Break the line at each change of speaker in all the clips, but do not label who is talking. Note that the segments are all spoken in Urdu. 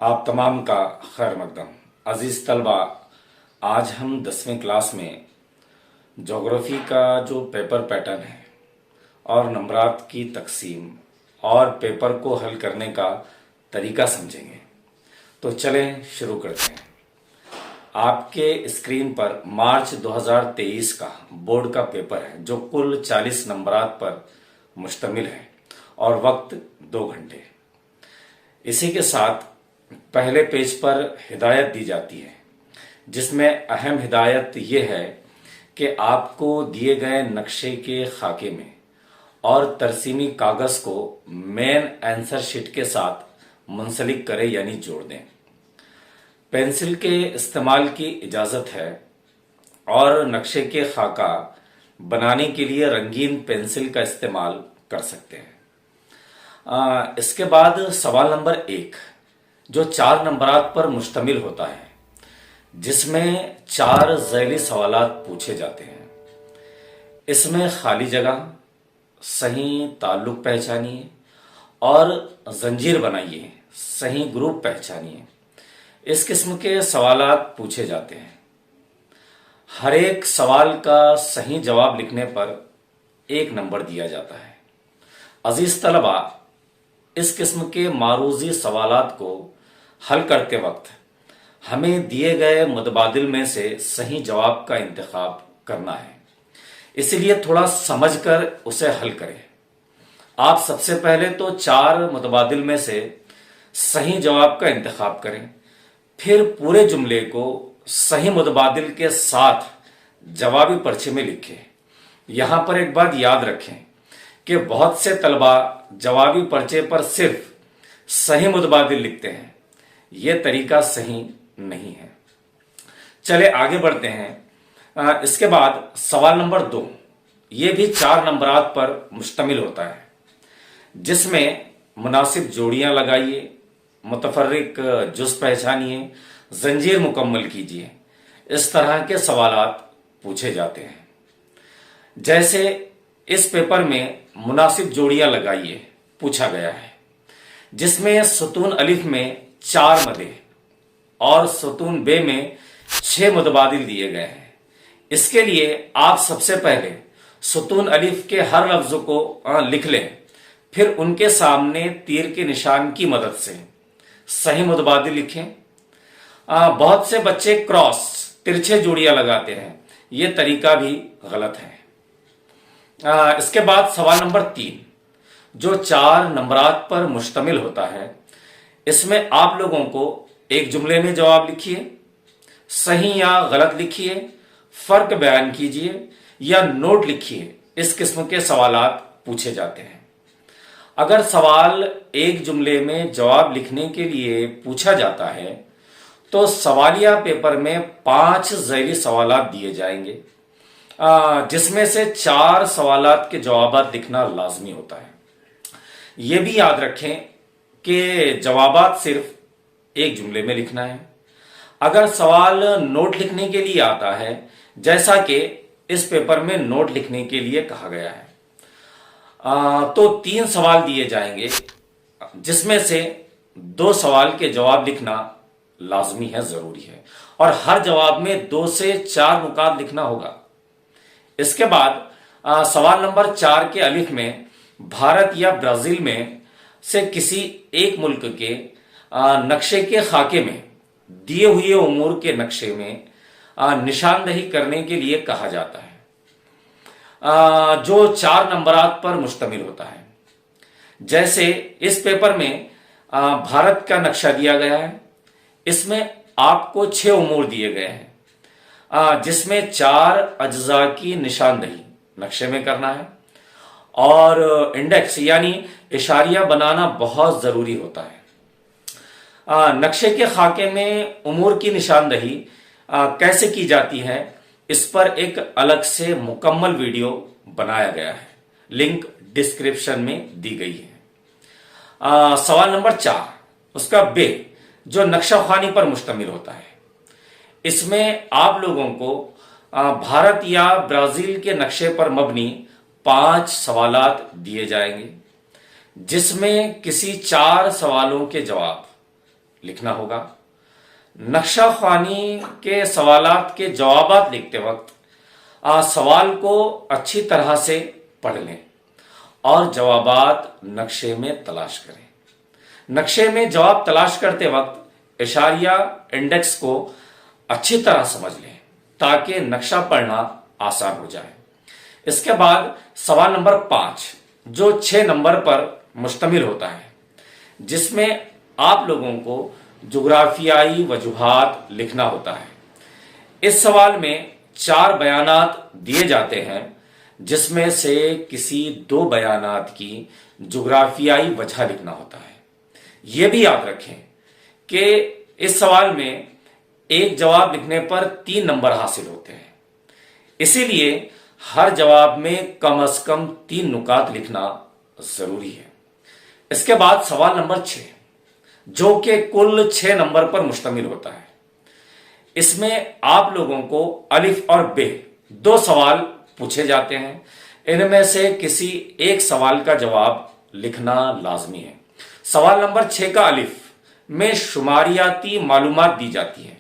آپ تمام کا خیر مقدم۔ عزیز طلبہ، آج ہم 10ویں کلاس میں جغرافی کا جو پیپر پیٹرن ہے اور نمبرات کی تقسیم اور پیپر کو حل کرنے کا طریقہ سمجھیں گے۔ تو چلیں شروع کرتے ہیں۔ آپ کے اسکرین پر مارچ 2023 کا بورڈ کا پیپر ہے جو کل 40 نمبرات پر مشتمل ہے اور وقت 2 گھنٹے۔ اسی کے ساتھ پہلے پیج پر ہدایت دی جاتی ہے جس میں اہم ہدایت یہ ہے کہ آپ کو دیے گئے نقشے کے خاکے میں اور ترسیمی کاغذ کو مین آنسر شیٹ کے ساتھ منسلک کریں یعنی جوڑ دیں۔ پینسل کے استعمال کی اجازت ہے اور نقشے کے خاکہ بنانے کے لیے رنگین پینسل کا استعمال کر سکتے ہیں۔ اس کے بعد سوال نمبر 1 جو 4 نمبرات پر مشتمل ہوتا ہے جس میں 4 ذیلی سوالات پوچھے جاتے ہیں۔ اس میں خالی جگہ، صحیح تعلق پہچانیے اور زنجیر بنائیے، صحیح گروپ پہچانیے، اس قسم کے سوالات پوچھے جاتے ہیں۔ ہر ایک سوال کا صحیح جواب لکھنے پر 1 نمبر دیا جاتا ہے۔ عزیز طلبہ، اس قسم کے معروضی سوالات کو حل کرتے وقت ہمیں دیے گئے متبادل میں سے صحیح جواب کا انتخاب کرنا ہے، اس لیے تھوڑا سمجھ کر اسے حل کریں۔ آپ سب سے پہلے تو 4 متبادل میں سے صحیح جواب کا انتخاب کریں، پھر پورے جملے کو صحیح متبادل کے ساتھ جوابی پرچے میں لکھیں۔ یہاں پر ایک بات یاد رکھیں کہ بہت سے طلبہ جوابی پرچے پر صرف صحیح متبادل لکھتے ہیں، یہ طریقہ صحیح نہیں ہے۔ چلے آگے بڑھتے ہیں۔ اس کے بعد سوال نمبر 2 یہ بھی 4 نمبرات پر مشتمل ہوتا ہے جس میں مناسب جوڑیاں لگائیے، متفرق جز پہچانیے، زنجیر مکمل کیجیے، اس طرح کے سوالات پوچھے جاتے ہیں۔ جیسے اس پیپر میں مناسب جوڑیاں لگائیے پوچھا گیا ہے جس میں ستون الف میں 4 مدے اور ستون بے میں 6 متبادل دیے گئے ہیں۔ اس کے لیے آپ سب سے پہلے ستون الف کے ہر لفظ کو لکھ لیں، پھر ان کے سامنے تیر کے نشان کی مدد سے صحیح متبادل لکھیں۔ بہت سے بچے کراس ترچھے جوڑیاں لگاتے ہیں، یہ طریقہ بھی غلط ہے۔ اس کے بعد سوال نمبر 3 جو 4 نمبرات پر مشتمل ہوتا ہے، اس میں آپ لوگوں کو ایک جملے میں جواب لکھیے، صحیح یا غلط لکھیے، فرق بیان کیجیے یا نوٹ لکھیے، اس قسم کے سوالات پوچھے جاتے ہیں۔ اگر سوال ایک جملے میں جواب لکھنے کے لیے پوچھا جاتا ہے تو سوالیہ پیپر میں 5 ذیلی سوالات دیے جائیں گے جس میں سے 4 سوالات کے جوابات لکھنا لازمی ہوتا ہے۔ یہ بھی یاد رکھیں کہ جوابات صرف ایک جملے میں لکھنا ہے۔ اگر سوال نوٹ لکھنے کے لیے آتا ہے جیسا کہ اس پیپر میں نوٹ لکھنے کے لیے کہا گیا ہے تو 3 سوال دیے جائیں گے جس میں سے 2 سوال کے جواب لکھنا لازمی ہے، ضروری ہے، اور ہر جواب میں 2 سے 4 نکات لکھنا ہوگا۔ اس کے بعد سوال نمبر 4 کے الف میں بھارت یا برازیل میں سے کسی ایک ملک کے نقشے کے خاکے میں دیے ہوئے امور کے نقشے میں نشاندہی کرنے کے لیے کہا جاتا ہے جو 4 نمبرات پر مشتمل ہوتا ہے۔ جیسے اس پیپر میں بھارت کا نقشہ دیا گیا ہے، اس میں آپ کو 6 امور دیے گئے ہیں جس میں 4 اجزاء کی نشاندہی نقشے میں کرنا ہے اور انڈیکس یعنی اشاریہ بنانا بہت ضروری ہوتا ہے۔ نقشے کے خاکے میں امور کی نشاندہی کیسے کی جاتی ہے اس پر ایک الگ سے مکمل ویڈیو بنایا گیا ہے، لنک ڈسکرپشن میں دی گئی ہے۔ سوال نمبر 4 اس کا بے جو نقشہ خوانی پر مشتمل ہوتا ہے، اس میں آپ لوگوں کو بھارت یا برازیل کے نقشے پر مبنی 5 سوالات دیے جائیں گے جس میں کسی 4 سوالوں کے جواب لکھنا ہوگا۔ نقشہ خوانی کے سوالات کے جوابات لکھتے وقت سوال کو اچھی طرح سے پڑھ لیں اور جوابات نقشے میں تلاش کریں۔ نقشے میں جواب تلاش کرتے وقت اشاریہ انڈیکس کو اچھی طرح سمجھ لیں تاکہ نقشہ پڑھنا آسان ہو جائے۔ اس کے بعد سوال نمبر 5 جو 6 نمبر پر مشتمل ہوتا ہے، جس میں آپ لوگوں کو جغرافیائی وجوہات لکھنا ہوتا ہے۔ اس سوال میں 4 بیانات دیے جاتے ہیں، جس میں سے کسی 2 بیانات کی جغرافیائی وجہ لکھنا ہوتا ہے۔ یہ بھی یاد رکھیں کہ اس سوال میں ایک جواب لکھنے پر 3 نمبر حاصل ہوتے ہیں، اسی لیے ہر جواب میں کم از کم 3 نکات لکھنا ضروری ہے۔ اس کے بعد سوال نمبر 6 جو کہ کل 6 نمبر پر مشتمل ہوتا ہے، اس میں آپ لوگوں کو الف اور ب 2 سوال پوچھے جاتے ہیں۔ ان میں سے کسی ایک سوال کا جواب لکھنا لازمی ہے۔ سوال نمبر 6 کا الف میں شماریاتی معلومات دی جاتی ہیں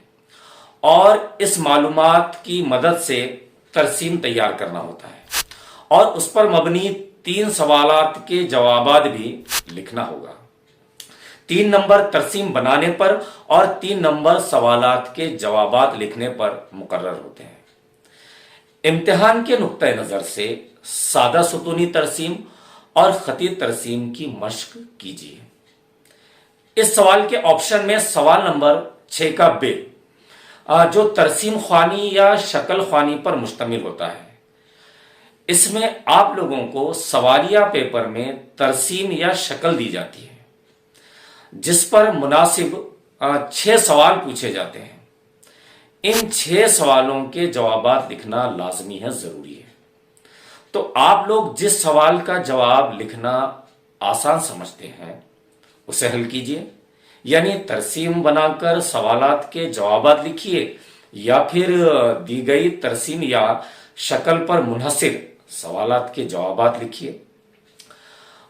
اور اس معلومات کی مدد سے ترسیم تیار کرنا ہوتا ہے اور اس پر مبنی 3 سوالات کے جوابات بھی لکھنا ہوگا۔ 3 نمبر ترسیم بنانے پر اور 3 نمبر سوالات کے جوابات لکھنے پر مقرر ہوتے ہیں۔ امتحان کے نقطہ نظر سے سادہ ستونی ترسیم اور خطی ترسیم کی مشق کیجیے۔ اس سوال کے آپشن میں سوال نمبر 6 کا ب جو ترسیم خوانی یا شکل خوانی پر مشتمل ہوتا ہے، اس میں آپ لوگوں کو سوالیہ پیپر میں ترسیم یا شکل دی جاتی ہے جس پر مناسب 6 سوال پوچھے جاتے ہیں۔ ان 6 سوالوں کے جوابات لکھنا لازمی ہے، ضروری ہے۔ تو آپ لوگ جس سوال کا جواب لکھنا آسان سمجھتے ہیں اسے حل کیجئے، یعنی ترسیم بنا کر سوالات کے جوابات لکھیے یا پھر دی گئی ترسیم یا شکل پر منحصر سوالات کے جوابات لکھیے۔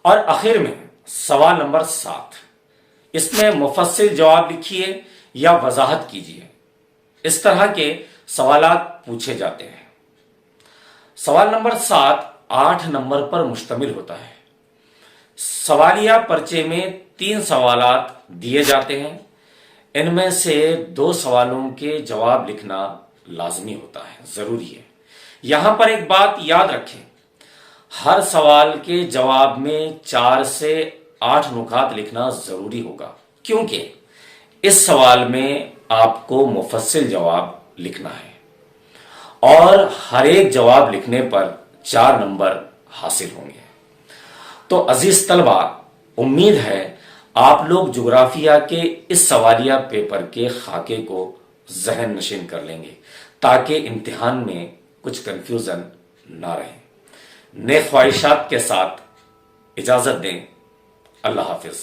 اور آخر میں سوال نمبر 7 اس میں مفصل جواب لکھیے یا وضاحت کیجیے۔ اس طرح کے سوالات پوچھے جاتے ہیں۔ سوال نمبر 7 8 نمبر پر مشتمل ہوتا ہے۔ سوالیہ پرچے میں 3 سوالات دیے جاتے ہیں، ان میں سے 2 سوالوں کے جواب لکھنا لازمی ہوتا ہے، ضروری ہے۔ یہاں پر ایک بات یاد رکھیں، ہر سوال کے جواب میں 4 سے 8 نکات لکھنا ضروری ہوگا، کیونکہ اس سوال میں آپ کو مفصل جواب لکھنا ہے اور ہر ایک جواب لکھنے پر 4 نمبر حاصل ہوں گے۔ تو عزیز طلبہ، امید ہے آپ لوگ جغرافیہ کے اس سوالیہ پیپر کے خاکے کو ذہن نشین کر لیں گے تاکہ امتحان میں کچھ کنفیوژن نہ رہے۔ نیک خواہشات کے ساتھ اجازت دیں، اللہ حافظ۔